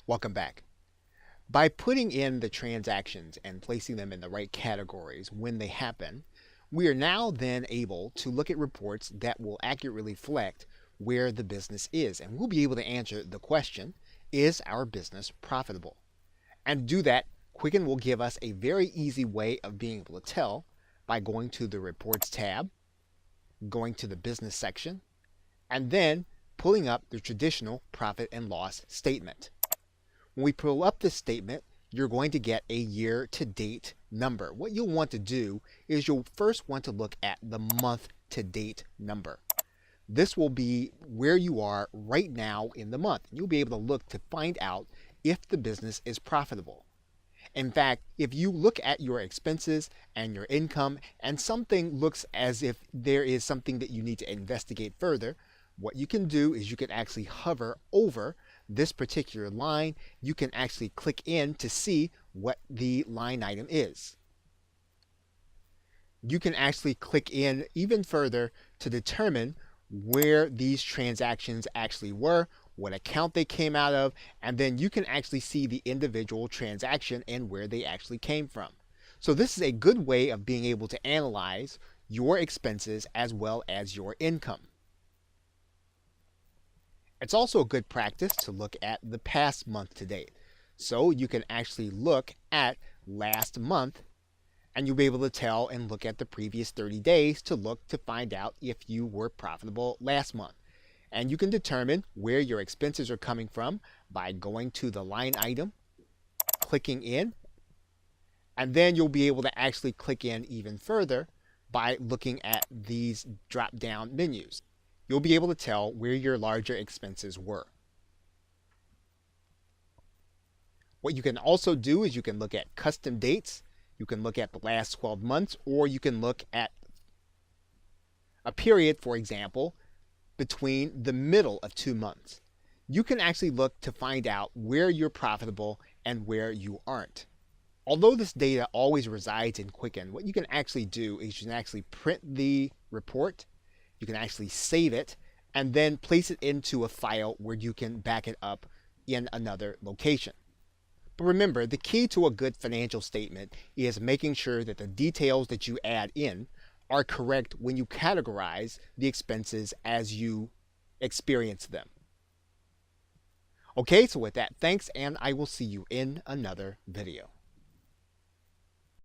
Welcome back. By putting in the transactions and placing them in the right categories when they happen, we are now then able to look at reports that will accurately reflect where the business is, and we'll be able to answer the question, is our business profitable? And to do that, Quicken will give us a very easy way of being able to tell by going to the Reports tab, going to the Business section, and then pulling up the traditional profit and loss statement. When we pull up this statement, you're going to get a year-to-date number. What you'll want to do is you'll first want to look at the month-to-date number. This will be where you are right now in the month. You'll be able to look to find out if the business is profitable. In fact, if you look at your expenses and your income and something looks as if there is something that you need to investigate further, what you can do is you can actually hover over this particular line. You can actually click in to see what the line item is. You can actually click in even further to determine where these transactions actually were, what account they came out of, and then you can actually see the individual transaction and where they actually came from. So this is a good way of being able to analyze your expenses as well as your income. It's also a good practice to look at the past month to date. So you can actually look at last month and you'll be able to tell and look at the previous 30 days to look to find out if you were profitable last month. And you can determine where your expenses are coming from by going to the line item, clicking in, and then you'll be able to actually click in even further by looking at these drop-down menus. You'll be able to tell where your larger expenses were. What you can also do is you can look at custom dates, you can look at the last 12 months, or you can look at a period, for example, between the middle of 2 months. You can actually look to find out where you're profitable and where you aren't. Although this data always resides in Quicken, what you can actually do is you can actually print the report, you can actually save it, and then place it into a file where you can back it up in another location. But remember, the key to a good financial statement is making sure that the details that you add in are correct when you categorize the expenses as you experience them. Okay, so with that, thanks, and I will see you in another video.